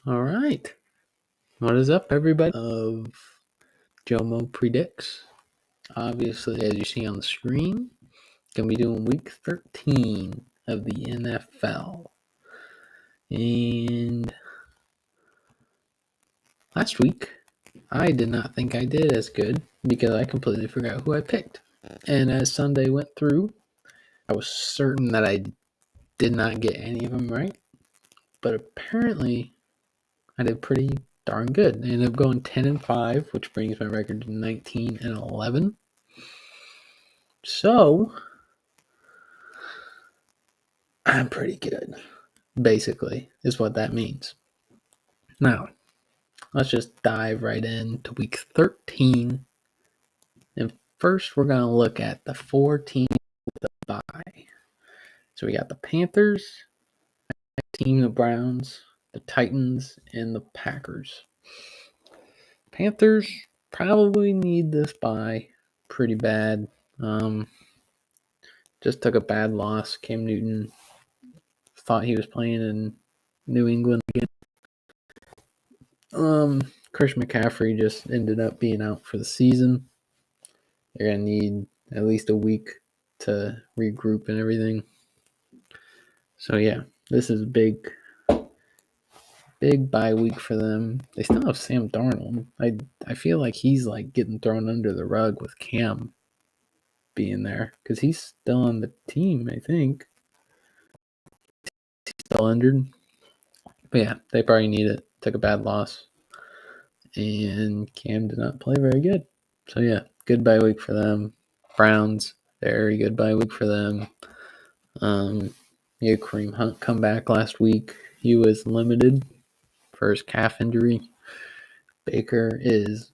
All right. What is up, everybody? Of Joemo Predicts. Obviously, as you see on the screen, going to be doing week 13 of the NFL. And last week, I did not think I did as good because I completely forgot who I picked. And as Sunday went through, I was certain that I did not get any of them right. But apparently, I did pretty darn good. I ended up going 10-5, which brings my record to 19-11. So, I'm pretty good, basically, is what that means. Now, let's just dive right into week 13. And first, we're going to look at the 4 teams with the bye. So, we got the Panthers, the Browns, the Titans, and the Packers. Panthers probably need this bye pretty bad. Just took a bad loss. Cam Newton thought he was playing in New England again. Chris McCaffrey just ended up being out for the season. They're going to need at least a week to regroup and everything. So, yeah, this is a big bye week for them. They still have Sam Darnold. I feel like he's like getting thrown under the rug with Cam being there because he's still on the team, I think. He's still injured. But, yeah, they probably need it. Took a bad loss. And Cam did not play very good. So, yeah, good bye week for them. Browns, very good bye week for them. You had Kareem Hunt come back last week. He was limited for his calf injury. Baker is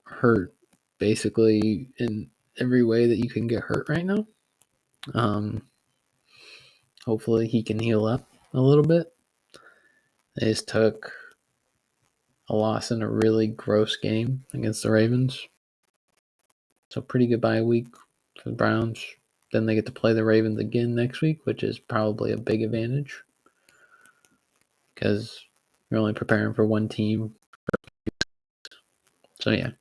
hurt basically in every way that you can get hurt right now. Hopefully he can heal up a little bit. They just took a loss in a really gross game against the Ravens. So pretty good bye week for the Browns. Then they get to play the Ravens again next week, which is probably a big advantage because you're only preparing for one team. So, yeah,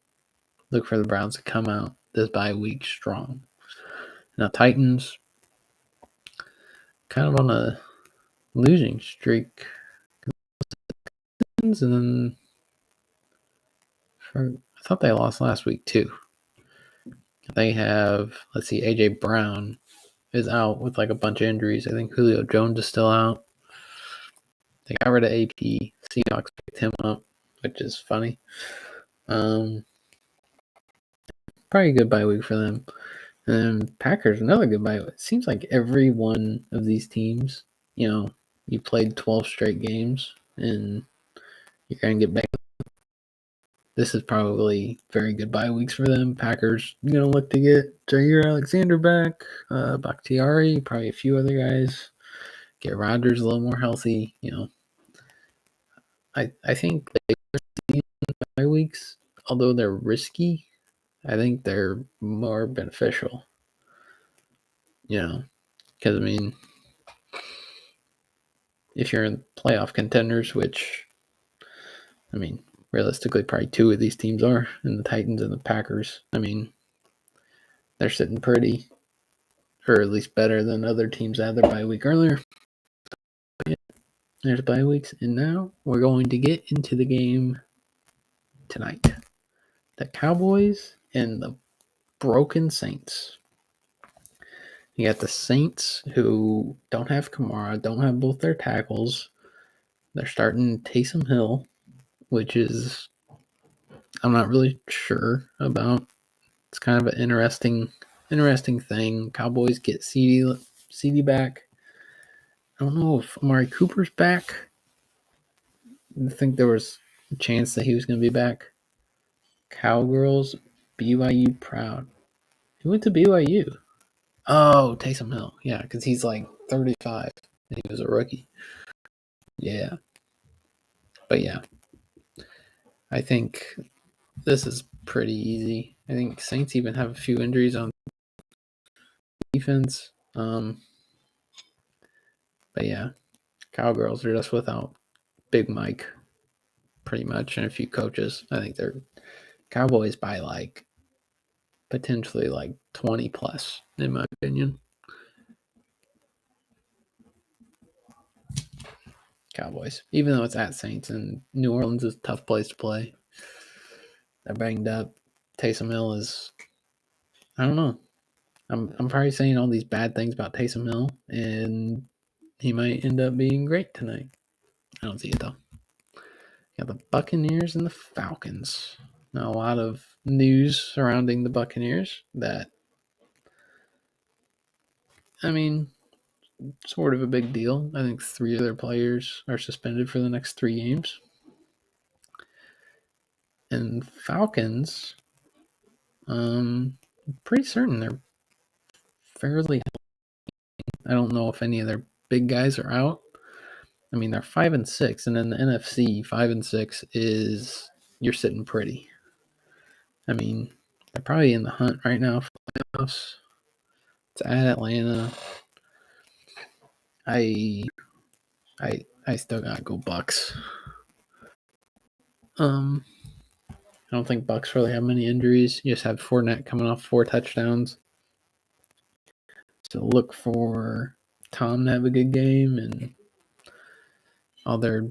look for the Browns to come out this bye week strong. Now, Titans, kind of on a losing streak. And then I thought they lost last week, too. They have, AJ Brown is out with like a bunch of injuries. I think Julio Jones is still out. They got rid of AP. Seahawks picked him up, which is funny. Probably a good bye week for them. And Packers, another good bye week. It seems like every one of these teams, you played 12 straight games and you're going to get back. This is probably very good bye weeks for them. Packers going to look to get Jair Alexander back, Bakhtiari, probably a few other guys. Get Rodgers a little more healthy. I think they bye weeks, although they're risky, I think they're more beneficial. Because if you're in playoff contenders, which realistically probably two of these teams are, and the Titans and the Packers, they're sitting pretty, or at least better than other teams that had their bye week earlier. Yeah, there's bye weeks, and now we're going to get into the game tonight. The Cowboys and the broken Saints. You got the Saints who don't have Kamara, don't have both their tackles. They're starting Taysom Hill, which is I'm not really sure about. It's kind of an interesting thing. Cowboys get CD back. I don't know if Amari Cooper's back. I think there was a chance that he was going to be back. Cowgirls, BYU proud. He went to BYU. Oh, Taysom Hill. Yeah, because he's like 35 and he was a rookie. Yeah. But yeah, I think this is pretty easy. I think Saints even have a few injuries on defense. But yeah, Cowgirls are just without Big Mike, pretty much, and a few coaches. I think they're Cowboys by potentially 20 plus, in my opinion. Cowboys, even though it's at Saints and New Orleans is a tough place to play. They're banged up. Taysom Hill is, I don't know. I'm probably saying all these bad things about Taysom Hill, and he might end up being great tonight. I don't see it though. Got the Buccaneers and the Falcons. Now, a lot of news surrounding the Buccaneers that, I mean, sort of a big deal. I think 3 of their players are suspended for the next 3 games. And Falcons, pretty certain they're fairly. I don't know if any of their big guys are out. I mean, they're 5-6, and in the NFC, 5-6 is you're sitting pretty. I mean, they're probably in the hunt right now for playoffs. It's at Atlanta. I still gotta go Bucks. I don't think Bucks really have many injuries. You just have Fournette coming off 4 touchdowns. So look for Tom to have a good game and all their,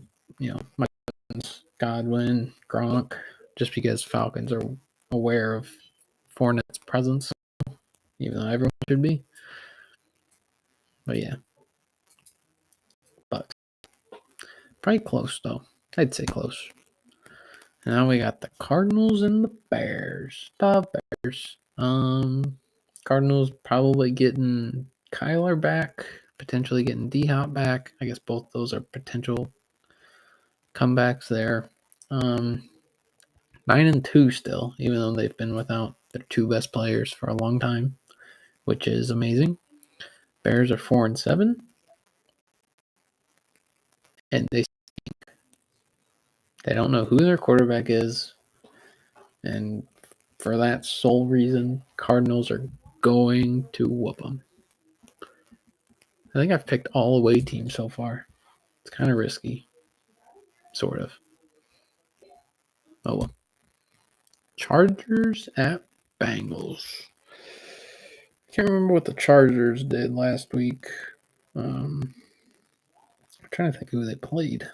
Godwin, Gronk, just because Falcons are aware of Fournette's presence, even though everyone should be. But yeah, Bucks. Probably close though. I'd say close. And now we got the Cardinals and the Bears. The Bears. Cardinals probably getting Kyler back, potentially getting D-Hop back. I guess both those are potential comebacks there. 9-2 still, even though they've been without their 2 best players for a long time, which is amazing. Bears are 4-7, and they don't know who their quarterback is, and for that sole reason, Cardinals are going to whoop them. I think I've picked all away teams so far. It's kind of risky, sort of. Oh well. Chargers at Bengals. Can't remember what the Chargers did last week. I'm trying to think who they played.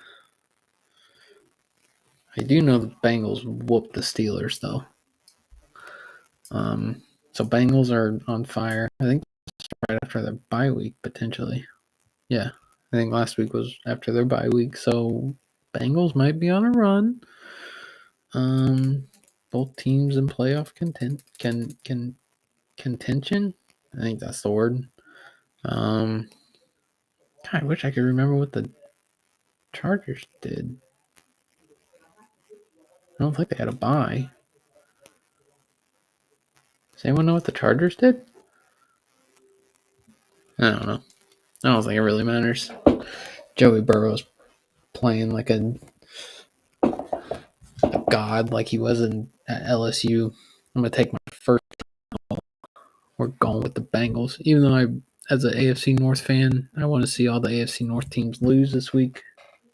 I do know the Bengals whooped the Steelers, though. So Bengals are on fire. I think right after their bye week, potentially. Yeah, I think last week was after their bye week. So Bengals might be on a run. Both teams in playoff contention. I think that's the word. God, I wish I could remember what the Chargers did. I don't think they had a bye. Does anyone know what the Chargers did? I don't know. I don't think it really matters. Joey Burrow's playing like a god, like he was at LSU. I'm gonna take my first. We're going with the Bengals, even though as an AFC North fan, I want to see all the AFC North teams lose this week.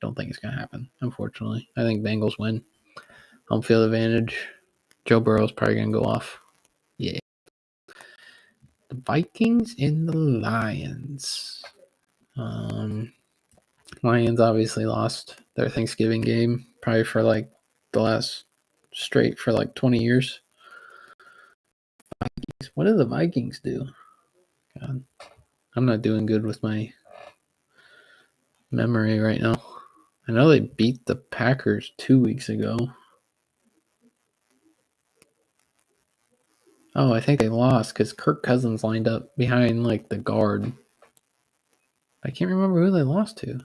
Don't think it's gonna happen, unfortunately. I think Bengals win. Home field advantage. Joe Burrow's probably gonna go off. Yeah. The Vikings and the Lions. Lions obviously lost their Thanksgiving game, probably for the last straight for 20 years. Vikings. What do the Vikings do? God, I'm not doing good with my memory right now. I know they beat the Packers 2 weeks ago. Oh, I think they lost because Kirk Cousins lined up behind the guard. I can't remember who they lost to.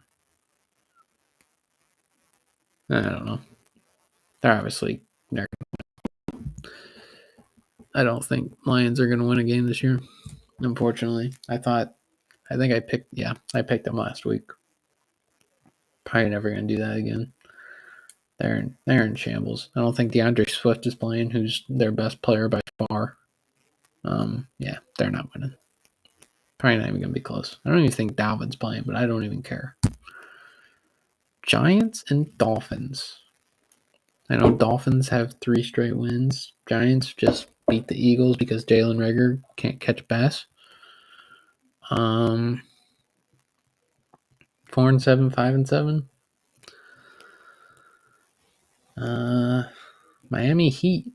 I don't know. They're obviously. I don't think Lions are going to win a game this year. Unfortunately, I think I picked them last week. Probably never going to do that again. They're in shambles. I don't think DeAndre Swift is playing, who's their best player by far. Yeah, they're not winning. Probably not even going to be close. I don't even think Dalvin's playing, but I don't even care. Giants and Dolphins. I know Dolphins have 3 straight wins. Giants just beat the Eagles because Jalen Reagor can't catch a pass. 4-7, 5-7. Miami Heat,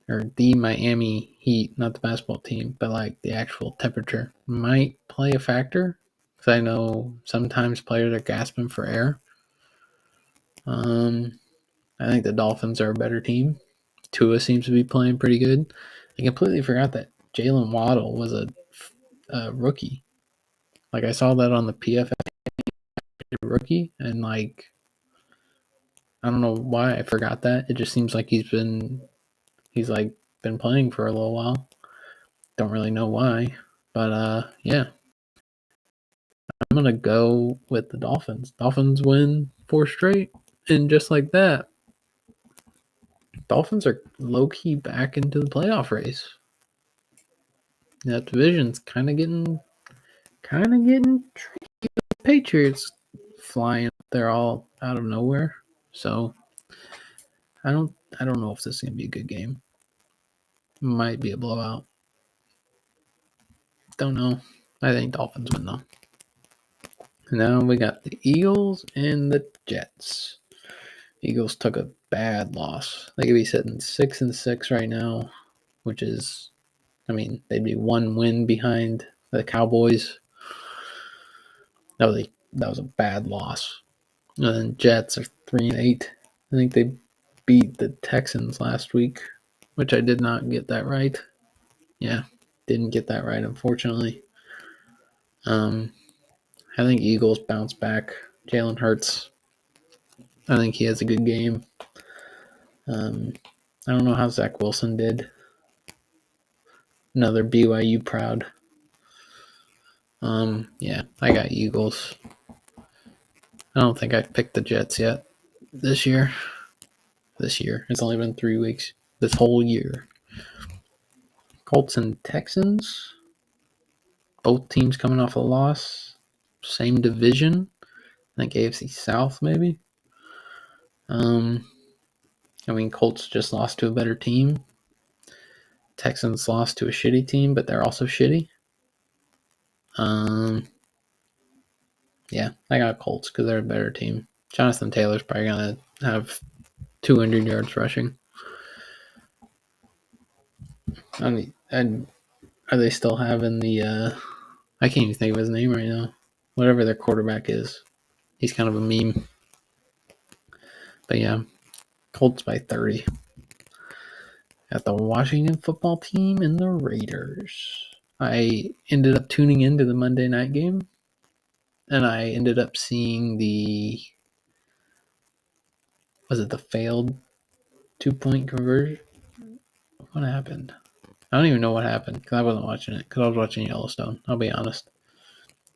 or the Miami Heat, not the basketball team, but like the actual temperature, might play a factor. Because I know sometimes players are gasping for air. I think the Dolphins are a better team. Tua seems to be playing pretty good. I completely forgot that Jalen Waddle was a rookie. Like I saw that on the PFF rookie, and like I don't know why I forgot that. It just seems like he's like been playing for a little while. Don't really know why, but yeah, I'm gonna go with the Dolphins. Dolphins win 4 straight, and just like that, Dolphins are low key back into the playoff race. That division's kind of getting tricky. The Patriots flying, they're all out of nowhere. So I don't know if this is gonna be a good game. Might be a blowout. Don't know. I think Dolphins win though. Now we got the Eagles and the Jets. Eagles took a bad loss. They could be sitting 6-6 right now, which is, I mean, they'd be 1 win behind the Cowboys. That was a bad loss. And then Jets are 3-8. I think they beat the Texans last week, which I did not get that right. Yeah, didn't get that right, unfortunately. I think Eagles bounce back. Jalen Hurts, I think he has a good game. I don't know how Zach Wilson did. Another BYU proud. Yeah, I got Eagles. I don't think I've picked the Jets yet this year. It's only been 3 weeks. This whole year. Colts and Texans. Both teams coming off a loss. Same division. I think AFC South maybe. I mean, Colts just lost to a better team. Texans lost to a shitty team, but they're also shitty. Yeah, I got Colts because they're a better team. Jonathan Taylor's probably going to have 200 yards rushing. And are they still having the I can't even think of his name right now. Whatever their quarterback is. He's kind of a meme. But yeah, Colts by 30. Got the Washington football team and the Raiders. I ended up tuning into the Monday night game, and I ended up seeing was it the failed 2-point conversion? What happened? I don't even know what happened because I wasn't watching it because I was watching Yellowstone. I'll be honest.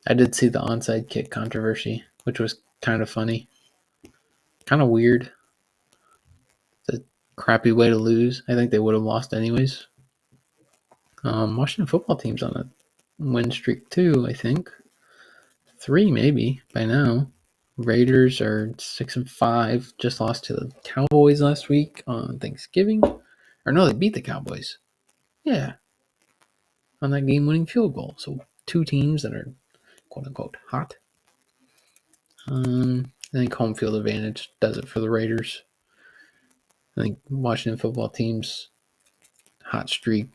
I did see the onside kick controversy, which was kind of funny. Kind of weird. It's a crappy way to lose. I think they would have lost anyways. Washington football team's on a win streak too, I think. 3 maybe by now. Raiders are 6-5. Just lost to the Cowboys last week on Thanksgiving. Or no, they beat the Cowboys. Yeah. On that game-winning field goal. So 2 teams that are quote-unquote hot. I think home field advantage does it for the Raiders. I think Washington football team's hot streak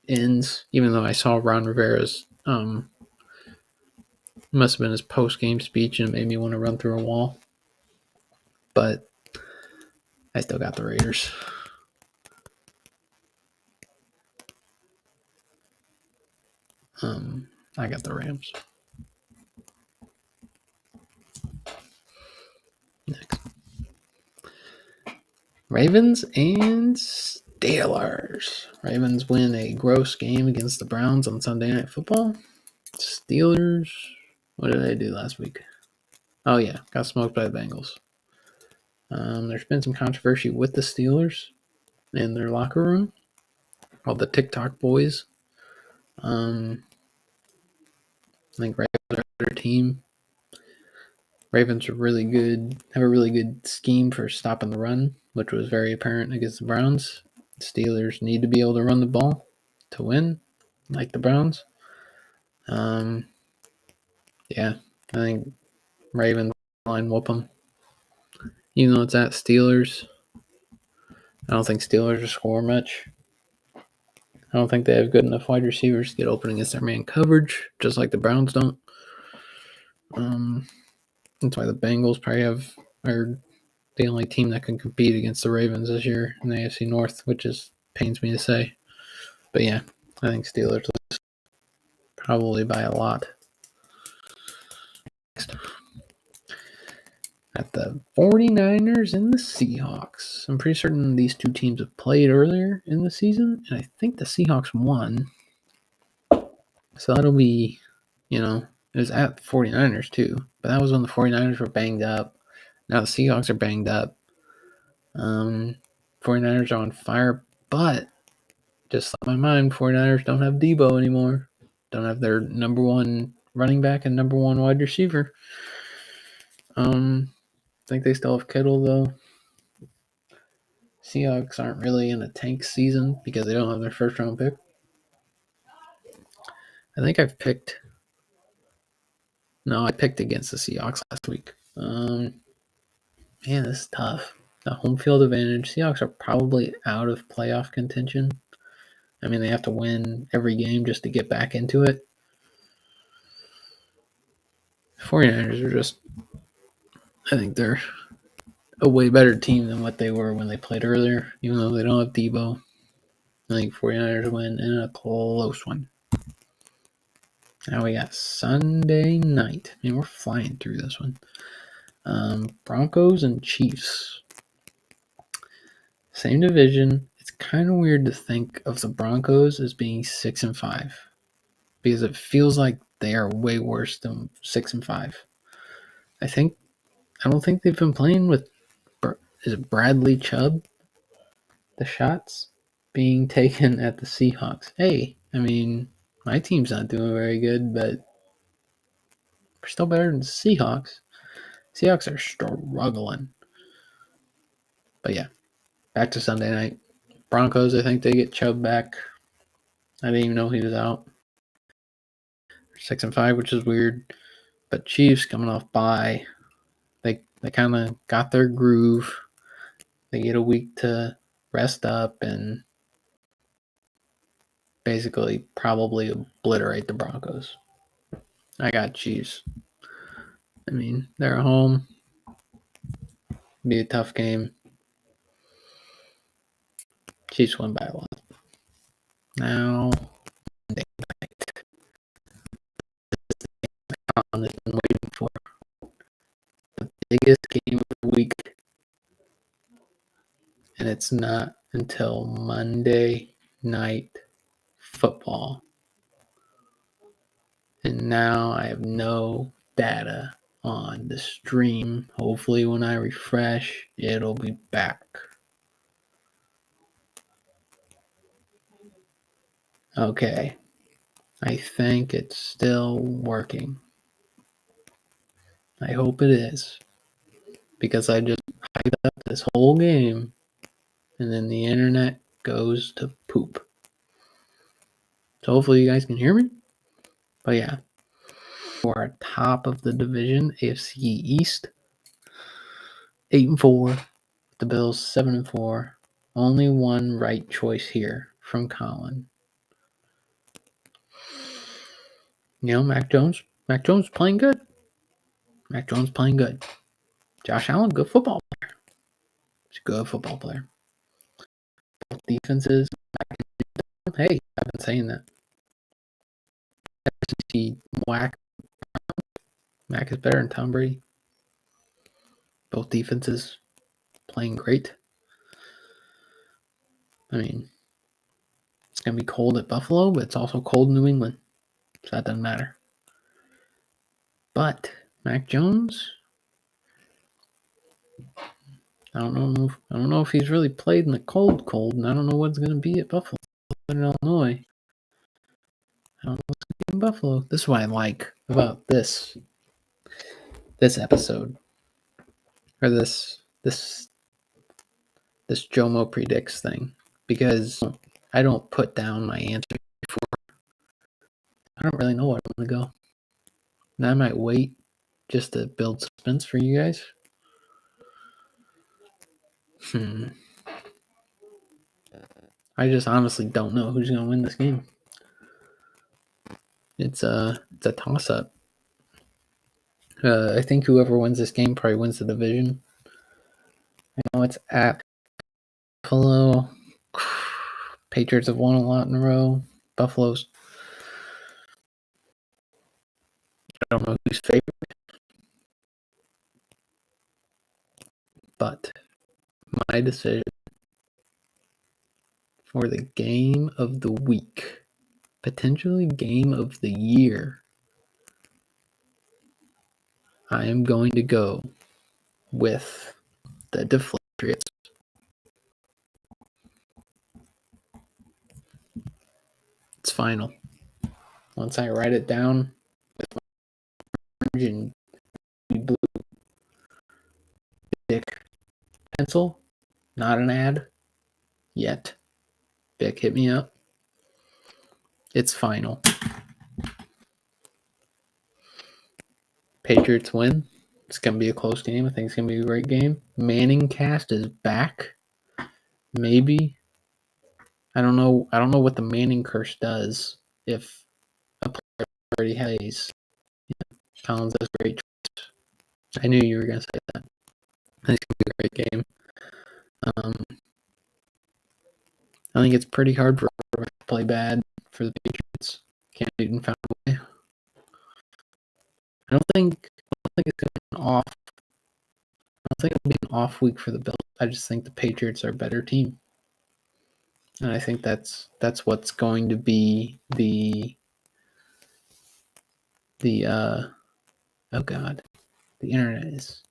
ends, even though I saw Ron Rivera's must have been his post-game speech and it made me want to run through a wall. But I still got the Raiders. I got the Rams. Next. Ravens and Steelers. Ravens win a gross game against the Browns on Sunday Night Football. Steelers, what did they do last week? Oh yeah, got smoked by the Bengals. There's been some controversy with the Steelers in their locker room. All the TikTok boys. I think Ravens are a better team. Ravens are really good, have a really good scheme for stopping the run, which was very apparent against the Browns. Steelers need to be able to run the ball to win, like the Browns. Yeah, I think Ravens line whoop them. Even though it's at Steelers, I don't think Steelers will score much. I don't think they have good enough wide receivers to get open against their man coverage, just like the Browns don't. That's why the Bengals probably are the only team that can compete against the Ravens this year in the AFC North, which pains me to say. But yeah, I think Steelers probably by a lot. Next, at the 49ers and the Seahawks. I'm pretty certain these two teams have played earlier in the season, and I think the Seahawks won. So that'll be, it was at the 49ers too, but that was when the 49ers were banged up. Now the Seahawks are banged up. 49ers are on fire, but just like my mind, 49ers don't have Debo anymore. Don't have their number one running back and number one wide receiver. I think they still have Kittle, though. Seahawks aren't really in a tank season because they don't have their first round pick. I think I've picked. No, I picked against the Seahawks last week. Man, this is tough. The home field advantage. Seahawks are probably out of playoff contention. I mean, they have to win every game just to get back into it. 49ers are just, I think they're a way better team than what they were when they played earlier, even though they don't have Debo. I think 49ers win in a close one. Now we got Sunday night. I mean, we're flying through this one. Broncos and Chiefs. Same division. It's kind of weird to think of the Broncos as being 6-5 because it feels like they are way worse than 6-5. I don't think they've been playing with. Is it Bradley Chubb? The shots being taken at the Seahawks. Hey, I mean, my team's not doing very good, but we're still better than the Seahawks. Seahawks are struggling. But yeah, back to Sunday night. Broncos, I think they get Chubb back. I didn't even know he was out. 6-5, which is weird. But Chiefs coming off bye. They kind of got their groove. They get a week to rest up and basically probably obliterate the Broncos. I got Chiefs. I mean, they're at home. Be a tough game. Chiefs win by a lot. Now, Monday night. Colin has been waiting for the biggest game of the week, and it's not until Monday Night Football. And now I have no data on the stream. Hopefully, when I refresh, it'll be back. Okay. I think it's still working. I hope it is. Because I just hyped up this whole game and then the internet goes to poop. So hopefully you guys can hear me. But yeah. We're top of the division, AFC East. 8-4. The Bills 7-4. Only one right choice here from Colin. Mac Jones playing good. Josh Allen, good football player. He's a good football player. Both defenses. Hey, I've been saying that. SEC whack. Mac is better than Tom Brady. Both defenses playing great. I mean, it's going to be cold at Buffalo, but it's also cold in New England. So that doesn't matter. But Mac Jones, I don't know if he's really played in the cold, and I don't know what's going to be at Buffalo in Illinois. I don't know what's going to be in Buffalo. This is what I like about this this episode or this Joemo predicts thing, because I don't put down my answer before. I don't really know where I'm going to go. And I might wait just to build suspense for you guys. I just honestly don't know who's going to win this game. It's a toss-up. I think whoever wins this game probably wins the division. I know it's at Buffalo. Patriots have won a lot in a row. Buffalo's, I don't know who's favorite, but my decision for the game of the week, potentially game of the year, I am going to go with the Patriots. It's final. Once I write it down with my orange and blue Bic pencil, not an ad yet. Bic, hit me up. It's final. Patriots win. It's going to be a close game. I think it's going to be a great game. Manning cast is back. Maybe. I don't know what the Manning curse does if a player already has. Collins does great choice. I knew you were going to say that. I think it's going to be a great game. I think it's pretty hard for everyone to play bad for the Patriots. Cam Newton found a way. I don't think it's going to be an off. I don't think it'll be an off week for the Bills. I just think the Patriots are a better team. And I think that's what's going to be the oh god, the internet's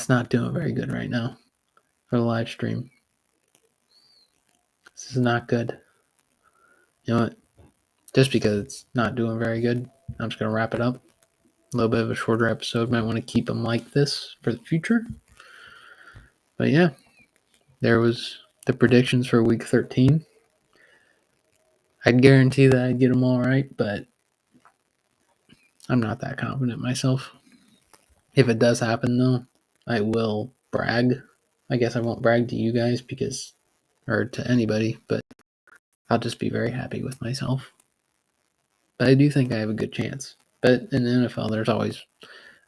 not doing very good right now for the live stream. This is not good. You know what? Just because it's not doing very good, I'm just gonna wrap it up. A little bit of a shorter episode. Might want to keep them like this for the future. But yeah, there was the predictions for week 13. I'd guarantee that I'd get them all right, but I'm not that confident myself. If it does happen, though, I will brag. I guess I won't brag to you guys or to anybody, but I'll just be very happy with myself. But I do think I have a good chance. But in the NFL, there's always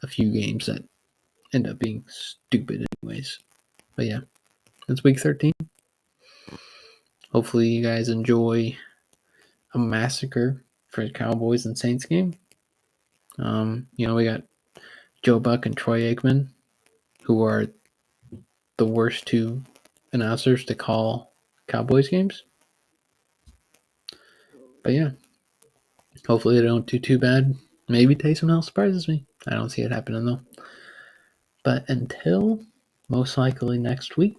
a few games that end up being stupid anyways. But yeah, it's week 13. Hopefully you guys enjoy a massacre for the Cowboys and Saints game. We got Joe Buck and Troy Aikman, who are the worst two announcers to call Cowboys games. But yeah, hopefully they don't do too bad. Maybe Taysom Hill surprises me. I don't see it happening though. But until most likely next week,